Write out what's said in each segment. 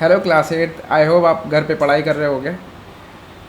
Hello class 8, I hope आप घर पे पढ़ाई कर रहे होगे।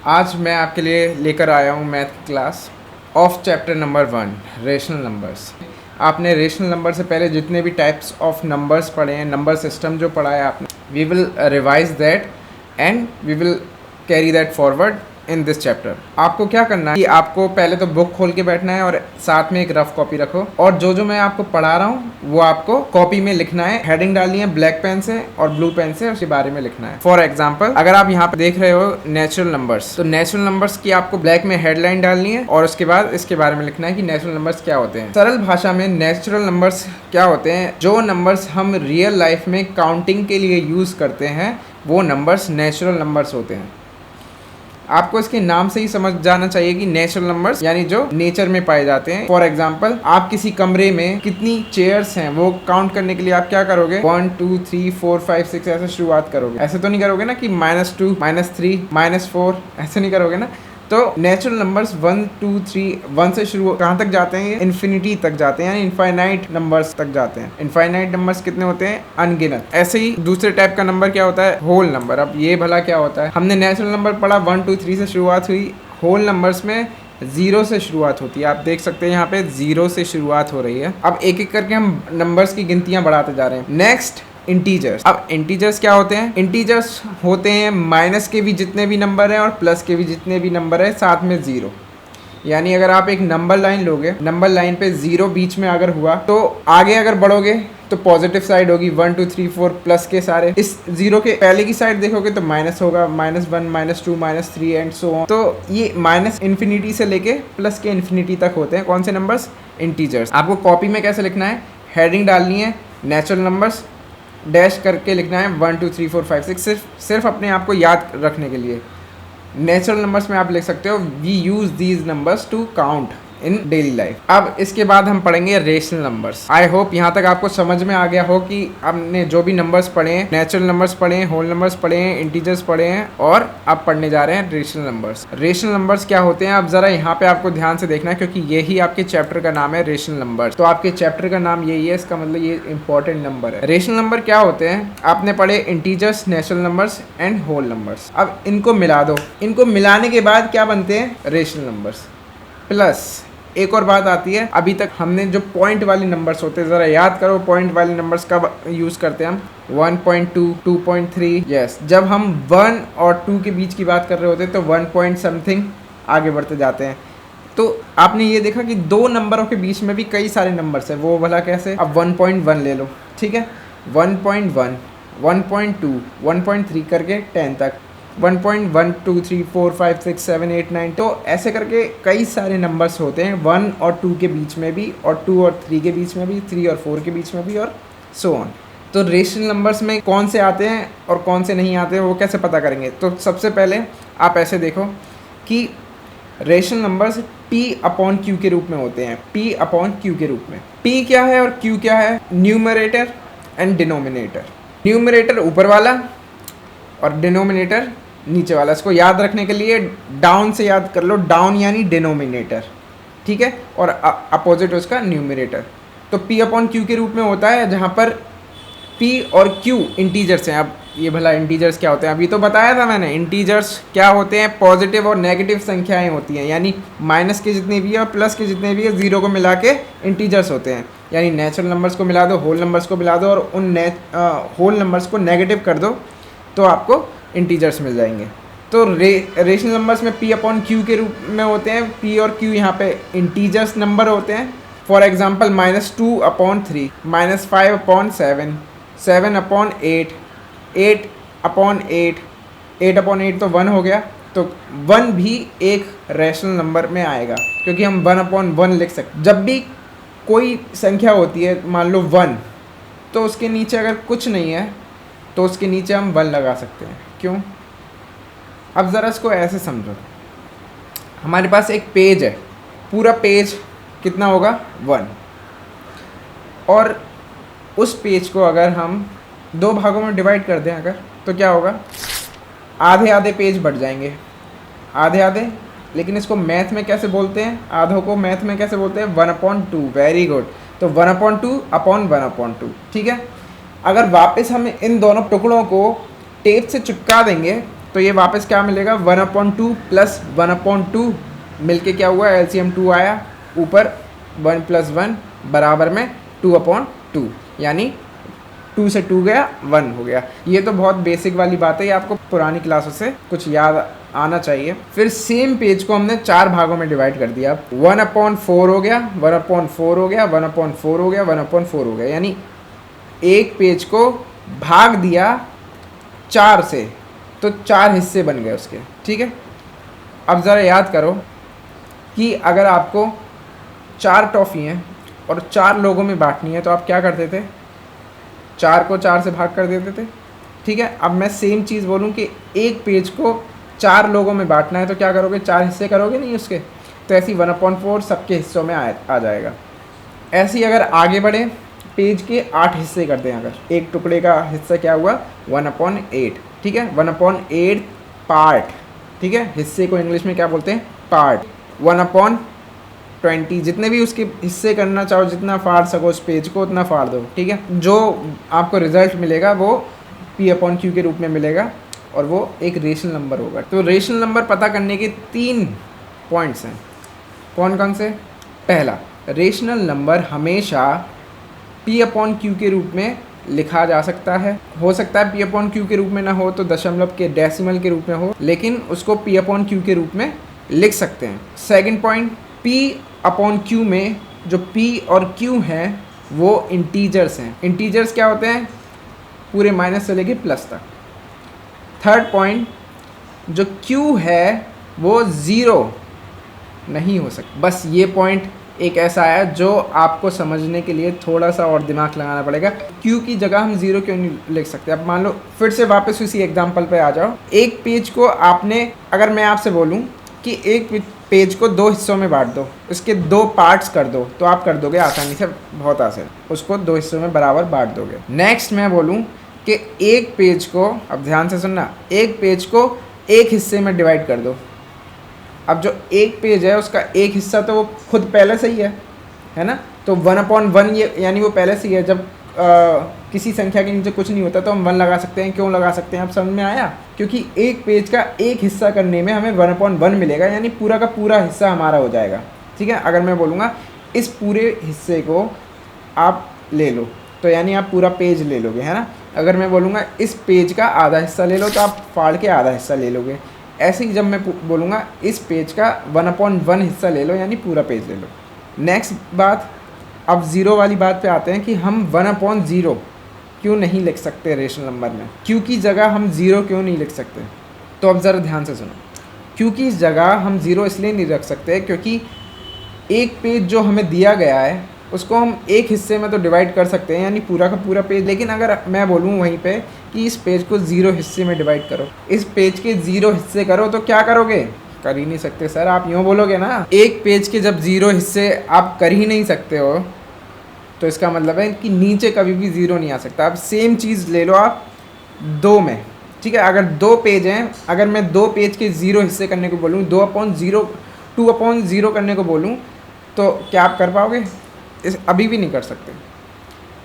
आज मैं आपके लिए लेकर आया हूँ मैथ की class of chapter number 1 rational numbers. आपने रेशनल नंबर से पहले जितने भी टाइप्स ऑफ नंबर्स पढ़े हैं, नंबर सिस्टम जो पढ़ा है आपने, we will revise that and we will carry that forward in this chapter. आपको क्या करना है कि आपको पहले तो बुक खोल के बैठना है और साथ में एक रफ कॉपी रखो, और जो मैं आपको पढ़ा रहा हूँ वो आपको कॉपी में लिखना है। हेडिंग डालनी है ब्लैक पेन से और ब्लू पेन से, उसके बारे में लिखना है। फॉर एग्जाम्पल, अगर आप यहाँ पे देख रहे हो नेचुरल नंबर्स, तो नेचुरल नंबर्स की आपको ब्लैक में हेडलाइन डालनी है और उसके बाद इसके बारे में लिखना है कि नेचुरल नंबर्स क्या होते हैं। सरल भाषा में नेचुरल नंबर्स क्या होते हैं? जो नंबर्स हम रियल लाइफ में काउंटिंग के लिए यूज करते हैं वो नंबर्स नेचुरल नंबर्स होते हैं। आपको इसके नाम से ही समझ जाना चाहिए कि नेचुरल नंबर्स यानी जो नेचर में पाए जाते हैं। फॉर एग्जाम्पल, आप किसी कमरे में कितनी चेयर्स हैं वो काउंट करने के लिए आप क्या करोगे? 1 2 3 4 5 6 ऐसे शुरुआत करोगे। ऐसे तो नहीं करोगे ना कि -2 -3 -4, ऐसे नहीं करोगे ना। तो नेचुरल नंबर्स 1 2 3 1 से शुरू कहाँ तक जाते हैं? इन्फिनिटी तक जाते हैं, यानी इनफाइनाइट नंबर्स तक जाते हैं। इनफाइनाइट नंबर्स कितने होते हैं? अनगिनत। ऐसे ही दूसरे टाइप का नंबर क्या होता है? Whole number. अब ये भला क्या होता है? हमने नेचुरल नंबर पढ़ा 1 2 3 से शुरुआत हुई। होल नंबर्स में 0 से शुरुआत होती है। आप देख सकते हैं यहाँ पे 0 से शुरुआत हो रही है। अब एक एक करके हम नंबर्स की गिनतियां बढ़ाते जा रहे हैं। Next, integers. अब इंटीजर्स क्या होते हैं? इंटीजर्स होते हैं माइनस के भी जितने भी नंबर हैं और प्लस के भी जितने भी नंबर हैं, साथ में 0। यानी अगर आप एक नंबर लाइन लोगे, नंबर लाइन पे 0 बीच में अगर हुआ तो आगे अगर बढ़ोगे तो पॉजिटिव साइड होगी 1 2 3 4 प्लस के सारे। इस 0 के पहले की साइड देखोगे तो माइनस होगा, -1 -2 -3 एंड सो ऑन। तो ये माइनस इन्फिनिटी से लेके प्लस के इन्फिनिटी तक होते हैं। कौन से नंबर्स? इंटीजर्स। आपको कॉपी में कैसे लिखना है? हेडिंग डालनी है नेचुरल नंबर्स, डैश करके लिखना है 1 2 3 4 5 6, सिर्फ अपने आप को याद रखने के लिए। नेचुरल नंबर्स में आप लिख सकते हो we use these numbers to count in daily life. अब इसके बाद हम पढ़ेंगे रेशनल नंबर्स। आई होप यहाँ तक आपको समझ में आ गया हो कि आपने जो भी नंबर्स पढ़े हैं, नेचुरल नंबर्स पढ़े हैं, होल नंबर्स पढ़े हैं, इंटीजर्स पढ़े हैं, और आप पढ़ने जा रहे हैं रेशनल नंबर्स। रेशनल नंबर्स क्या होते हैं? अब जरा यहाँ पे आपको ध्यान से देखना है, क्योंकि यही आपके चैप्टर का नाम है रेशनल नंबर्स। तो आपके चैप्टर का नाम यही है, इसका मतलब ये इंपॉर्टेंट नंबर है। रेशनल नंबर क्या होते हैं? आपने पढ़े integers, natural numbers and whole numbers. अब इनको मिला दो। इनको मिलाने के बाद क्या बनते हैं? Rational numbers. प्लस एक और बात आती है, अभी तक हमने जो पॉइंट वाले नंबर्स होते हैं, जरा याद करो पॉइंट वाले नंबर्स कब यूज करते हैं हम? 1.2 2.3। यस, जब हम 1 और 2 के बीच की बात कर रहे होते हैं तो 1 पॉइंट समथिंग आगे बढ़ते जाते हैं। तो आपने ये देखा कि दो नंबरों के बीच में भी कई सारे नंबर्स है, वो भला कैसे? अब 1.1 ले लो, ठीक है, 1.1 1.2 1.3 करके 10 तक, 1.1 2 3 4 5 6 7 8 9। तो ऐसे करके कई सारे नंबर्स होते हैं 1 और 2 के बीच में भी, और 2 और 3 के बीच में भी, 3 और 4 के बीच में भी, और सो ऑन। तो रेशनल नंबर्स में कौन से आते हैं और कौन से नहीं आते हैं वो कैसे पता करेंगे? तो सबसे पहले आप ऐसे देखो कि रेशनल नंबर्स P/Q के रूप में होते हैं। P/Q के रूप में। P क्या है और Q क्या है? Numerator and denominator. न्यूमरेटर ऊपर वाला और डिनोमिनेटर नीचे वाला। इसको याद रखने के लिए डाउन से याद कर लो, डाउन यानी डिनोमिनेटर, ठीक है, और अपोजिट उसका न्यूमरेटर। तो P/Q के रूप में होता है, जहाँ पर P और Q इंटीजर्स हैं। अब ये भला इंटीजर्स क्या होते हैं? अभी तो बताया था मैंने, इंटीजर्स क्या होते हैं? पॉजिटिव और नेगेटिव संख्याएं होती हैं, यानी माइनस के जितने भी है और प्लस के जितने भी है, 0 को मिला के इंटीजर्स होते हैं। यानी नेचुरल नंबर्स को मिला दो, होल नंबर्स को मिला दो, और उन होल नंबर्स को नेगेटिव कर दो तो आपको इंटीजर्स मिल जाएंगे। तो रेशनल नंबर्स में P/Q के रूप में होते हैं। P और Q यहाँ पे इंटीजर्स नंबर होते हैं। फॉर एग्जांपल, -2/3, -5/7, 7/8, 8/8, 8/8 तो 1 हो गया। तो 1 भी एक रेशनल नंबर में आएगा, क्योंकि हम 1/1 लिख सकते। जब भी कोई संख्या होती है, मान लो 1, तो उसके नीचे अगर कुछ नहीं है तो उसके नीचे हम 1 लगा सकते हैं। क्यों? अब ज़रा इसको ऐसे समझो, हमारे पास एक पेज है, पूरा पेज कितना होगा? 1। और उस पेज को अगर हम 2 भागों में डिवाइड कर दें अगर, तो क्या होगा? आधे आधे पेज बढ़ जाएंगे, आधे आधे। लेकिन इसको मैथ में कैसे बोलते हैं? आधों को मैथ में कैसे बोलते हैं? 1/2। Very good. तो 1/2 अपॉन 1/2, ठीक है। अगर वापस हम इन दोनों टुकड़ों को टेप से चिपका देंगे तो ये वापस क्या मिलेगा, 1/2 प्लस 1/2 मिलके क्या हुआ, एलसीएम 2 आया, ऊपर 1 + 1 बराबर में 2/2, यानी 2 से 2 गया 1 हो गया। ये तो बहुत बेसिक वाली बात है, ये आपको पुरानी क्लासों से कुछ याद आना चाहिए। फिर सेम पेज को हमने 4 भागों में डिवाइड कर दिया, 1/4 हो गया, 1/4 हो गया, 1/4 हो गया, 1/4 हो गया, यानी एक पेज को भाग दिया 4 से, तो 4 हिस्से बन गए उसके। ठीक है, अब ज़रा याद करो कि अगर आपको 4 टॉफ़ी हैं और 4 लोगों में बांटनी है तो आप क्या करते थे, 4 को 4 से भाग कर देते थे। ठीक है, अब मैं सेम चीज़ बोलूँ कि एक पेज को 4 लोगों में बांटना है तो क्या करोगे, 4 हिस्से करोगे नहीं उसके, तो ऐसी 1/4 सबके हिस्सों में आ जाएगा। ऐसे ही अगर आगे बढ़े, पेज के 8 हिस्से कर दें, अगर एक टुकड़े का हिस्सा क्या हुआ, 1/8। ठीक है, 1/8 पार्ट। ठीक है, हिस्से को इंग्लिश में क्या बोलते हैं, पार्ट। 1/20, जितने भी उसके हिस्से करना चाहो, जितना फाड़ सको उस पेज को उतना फाड़ दो। ठीक है, जो आपको रिजल्ट मिलेगा वो P/Q के रूप में मिलेगा और वो एक रेशनल नंबर होगा। तो रेशनल नंबर पता करने के 3 पॉइंट्स हैं। कौन कौन से? पहला, रेशनल नंबर हमेशा P/Q के रूप में लिखा जा सकता है। हो सकता है P/Q के रूप में ना हो तो दशमलव के डेसिमल के रूप में हो, लेकिन उसको P/Q के रूप में लिख सकते हैं। सेकंड पॉइंट, P/Q में जो P और Q हैं वो इंटीजर्स हैं। इंटीजर्स क्या होते हैं, पूरे माइनस से लेके प्लस तक। थर्ड पॉइंट, जो Q है वो 0 नहीं हो सकता। बस ये पॉइंट एक ऐसा है जो आपको समझने के लिए थोड़ा सा और दिमाग लगाना पड़ेगा। Q की जगह हम 0 क्यों नहीं लिख सकते? अब मान लो, फिर से वापस उसी एग्जांपल पे आ जाओ। एक पेज को आपने, अगर मैं आपसे बोलूं कि एक पेज को 2 हिस्सों में बांट दो, उसके 2 पार्ट्स कर दो, तो आप कर दोगे आसानी से, बहुत आसान, उसको 2 हिस्सों में बराबर बांट दोगे। नेक्स्ट मैं बोलूँ कि एक पेज को, अब ध्यान से सुनना, एक पेज को एक हिस्से में डिवाइड कर दो। अब जो एक पेज है उसका एक हिस्सा तो वो खुद पहले से ही है ना, तो 1/1 ये, यानी वो पहले से ही है। जब किसी संख्या के नीचे कुछ नहीं होता तो हम 1 लगा सकते हैं। क्यों लगा सकते हैं, अब समझ में आया? क्योंकि एक पेज का एक हिस्सा करने में हमें 1/1 मिलेगा, यानी पूरा का पूरा हिस्सा हमारा हो जाएगा। ठीक है, अगर मैं बोलूँगा इस पूरे हिस्से को आप ले लो, तो यानी आप पूरा पेज ले लोगे, है ना। अगर मैं बोलूँगा इस पेज का आधा हिस्सा ले लो, तो आप फाड़ के आधा हिस्सा ले लोगे। ऐसे ही जब मैं बोलूँगा इस पेज का 1/1 हिस्सा ले लो, यानी पूरा पेज ले लो। नेक्स्ट बात, अब 0 वाली बात पे आते हैं कि हम 1/0 क्यों नहीं लिख सकते रेशनल नंबर में। Q की जगह हम 0 क्यों नहीं लिख सकते? तो अब ज़रा ध्यान से सुनो। Q की जगह हम 0 इसलिए नहीं रख सकते क्योंकि एक पेज जो हमें दिया गया है उसको हम एक हिस्से में तो डिवाइड कर सकते हैं, यानी पूरा का पूरा पेज। लेकिन अगर मैं बोलूँ वहीं पे कि इस पेज को 0 हिस्से में डिवाइड करो, इस पेज के 0 हिस्से करो, तो क्या करोगे? कर ही नहीं सकते सर। आप यूँ बोलोगे ना, एक पेज के जब 0 हिस्से आप कर ही नहीं सकते हो तो इसका मतलब है कि नीचे कभी भी 0 नहीं आ सकता। अब सेम चीज़ ले लो आप 2 में। ठीक है, अगर 2 पेज हैं, अगर मैं 2 पेज के 0 हिस्से करने को बोलूँ, 2/0 करने को बोलूँ, तो क्या आप कर पाओगे? अभी भी नहीं कर सकते।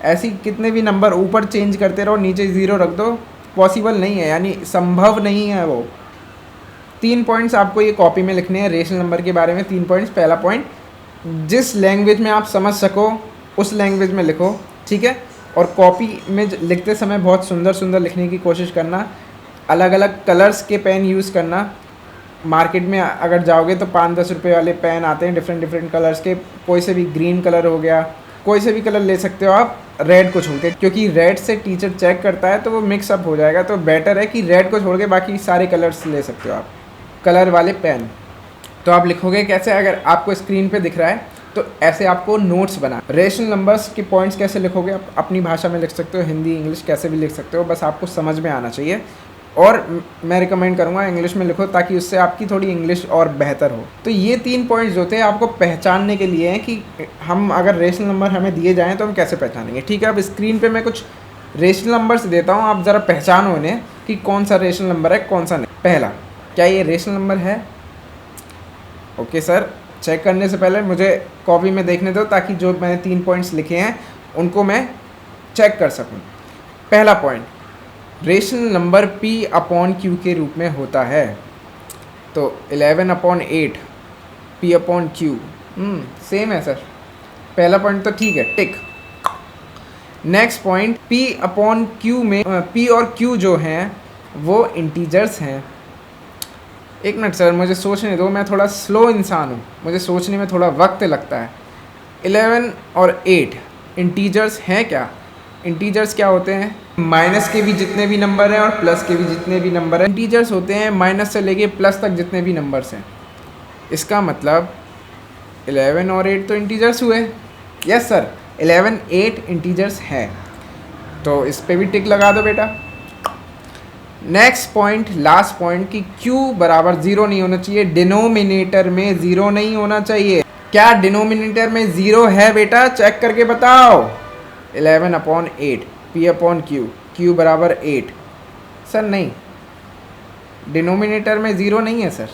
ऐसी कितने भी नंबर ऊपर चेंज करते रहो, नीचे 0 रख दो, पॉसिबल नहीं है, यानी संभव नहीं है वो। 3 पॉइंट्स आपको ये कॉपी में लिखने हैं रेशनल नंबर के बारे में। 3 पॉइंट्स। पहला पॉइंट, जिस लैंग्वेज में आप समझ सको उस लैंग्वेज में लिखो। ठीक है, और कॉपी में लिखते समय बहुत सुंदर सुंदर लिखने की कोशिश करना। अलग अलग कलर्स के पेन यूज़ करना। मार्केट में अगर जाओगे तो 5-10 रुपये वाले पेन आते हैं डिफरेंट कलर्स के। कोई से भी, ग्रीन कलर हो गया, कोई से भी कलर ले सकते हो आप। रेड को छोड़ के, क्योंकि रेड से टीचर चेक करता है तो वो मिक्सअप हो जाएगा, तो बेटर है कि रेड को छोड़ के बाकी सारे कलर्स ले सकते हो आप, कलर वाले पेन। तो आप लिखोगे कैसे? अगर आपको स्क्रीन पे दिख रहा है तो ऐसे आपको नोट्स बना। रेशनल नंबर्स के पॉइंट्स कैसे लिखोगे? आप अपनी भाषा में लिख सकते हो, हिंदी, इंग्लिश, कैसे भी लिख सकते हो, बस आपको समझ में आना चाहिए। और मैं रिकमेंड करूँगा इंग्लिश में लिखो, ताकि उससे आपकी थोड़ी इंग्लिश और बेहतर हो। तो ये 3 पॉइंट्स जो थे आपको पहचानने के लिए हैं कि हम अगर रेशनल नंबर हमें दिए जाएँ तो हम कैसे पहचानेंगे। ठीक है, अब स्क्रीन पे मैं कुछ रेशनल नंबर्स देता हूँ, आप ज़रा पहचानो इन्हें कि कौन सा रेशनल नंबर है, कौन सा नहीं। पहला, क्या ये रेशनल नंबर है? ओके सर, चेक करने से पहले मुझे कॉपी में देखने दो, ताकि जो मैंने 3 पॉइंट्स लिखे हैं उनको मैं चेक कर सकूं। पहला point, rational number p upon q के रूप में होता है। तो 11/8 p अपॉन q, सेम है सर। पहला पॉइंट तो ठीक है, tick. Next point, p upon q में p और q जो हैं वो इंटीजर्स हैं। एक मिनट सर, मुझे सोचने दो, मैं थोड़ा स्लो इंसान हूँ, मुझे सोचने में थोड़ा वक्त लगता है। 11 और 8 इंटीजर्स हैं क्या? इंटीजर्स क्या होते हैं? माइनस के भी जितने भी नंबर हैं और प्लस के भी जितने भी नंबर हैं इंटीजर्स होते हैं। माइनस से लेके प्लस तक जितने भी नंबर्स हैं, इसका मतलब 11 और 8 तो इंटीजर्स हुए। यस सर, 11 8 इंटीजर्स हैं, तो इस पे भी टिक लगा दो बेटा। नेक्स्ट पॉइंट, लास्ट पॉइंट, कि q बराबर 0 नहीं होना चाहिए, डिनोमिनेटर में 0 नहीं होना चाहिए। क्या डिनोमिनेटर में 0 है बेटा? चेक करके बताओ। 11/8 p अपॉन q बराबर 8। सर नहीं, डिनोमिनेटर में 0 नहीं है सर,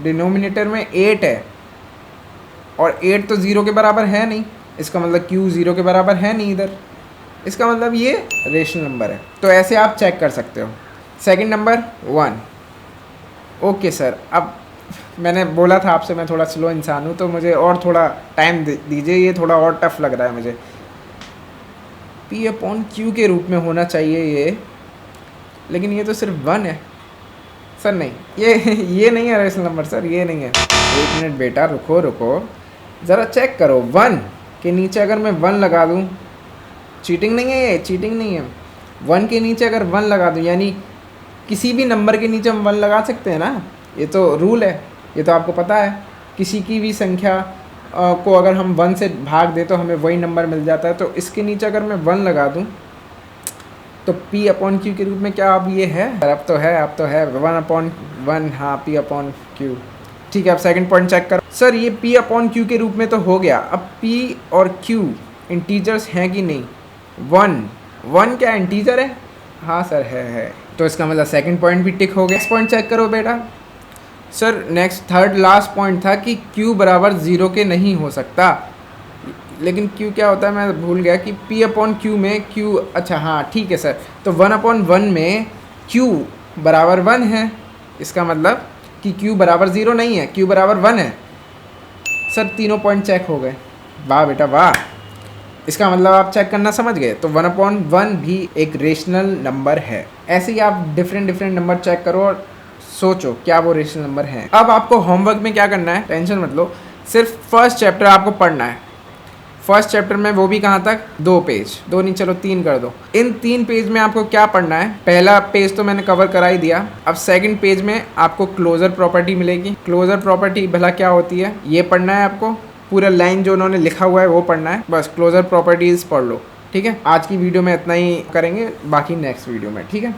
डिनोमिनेटर में 8 है और 8 तो 0 के बराबर है नहीं, इसका मतलब q 0 के बराबर है नहीं इधर, इसका मतलब ये रेशनल नंबर है। तो ऐसे आप चेक कर सकते हो। Second number 1। ओके सर, अब मैंने बोला था आपसे मैं थोड़ा स्लो इंसान हूँ, तो मुझे और थोड़ा टाइम दीजिए, ये थोड़ा और टफ लग रहा है मुझे। p अपॉन q के रूप में होना चाहिए ये, लेकिन ये तो सिर्फ 1 है सर। नहीं, ये नहीं है रेशनल नंबर सर, ये नहीं है। एक मिनट बेटा, रुको ज़रा चेक करो। 1 के नीचे अगर मैं 1 लगा दूँ, चीटिंग नहीं है ये, चीटिंग नहीं है। 1 के नीचे अगर 1 लगा दूँ, यानी किसी भी नंबर के नीचे हम 1 लगा सकते हैं ना, ये तो रूल है, ये तो आपको पता है। किसी की भी संख्या को अगर हम 1 से भाग दें तो हमें वही नंबर मिल जाता है। तो इसके नीचे अगर मैं 1 लगा दूं तो p अपॉन q के रूप में क्या अब ये है? अब तो है 1/1, हाँ, p अपॉन q। ठीक है, अब सेकंड पॉइंट चेक करो। सर ये p अपॉन q के रूप में तो हो गया, अब p और q इंटीजर्स हैं कि नहीं? 1 क्या इंटीजर है? हाँ सर है। तो इसका मतलब सेकंड पॉइंट भी टिक हो गया। नेक्स्ट पॉइंट चेक करो बेटा। Sir next third last point था कि q बराबर 0 के नहीं हो सकता, लेकिन q क्या होता है मैं भूल गया कि p अपॉन q में q, अच्छा हाँ ठीक है सर, तो 1/1 में q बराबर 1 है, इसका मतलब कि q बराबर 0 नहीं है, q बराबर 1 है। सर तीनों पॉइंट चेक हो गए, वाह बेटा वाह। इसका मतलब आप चेक करना समझ गए। तो 1/1 भी एक रेशनल नंबर है। ऐसे ही आप डिफरेंट नंबर चेक करो और सोचो क्या वो रेशनल नंबर है। अब आपको होमवर्क में क्या करना है, टेंशन मत लो, सिर्फ फर्स्ट चैप्टर आपको पढ़ना है। फर्स्ट चैप्टर में वो भी कहाँ तक? 2 पेज, 2 नहीं चलो 3 कर दो। इन 3 पेज में आपको क्या पढ़ना है? पहला पेज तो मैंने कवर करा ही दिया। अब सेकंड पेज में आपको क्लोजर प्रॉपर्टी मिलेगी। क्लोजर प्रॉपर्टी भला क्या होती है ये पढ़ना है आपको, पूरा लाइन जो उन्होंने लिखा हुआ है वो पढ़ना है, बस क्लोजर प्रॉपर्टीज पढ़ लो। ठीक है, आज की वीडियो में इतना ही करेंगे, बाकी नेक्स्ट वीडियो में। ठीक है।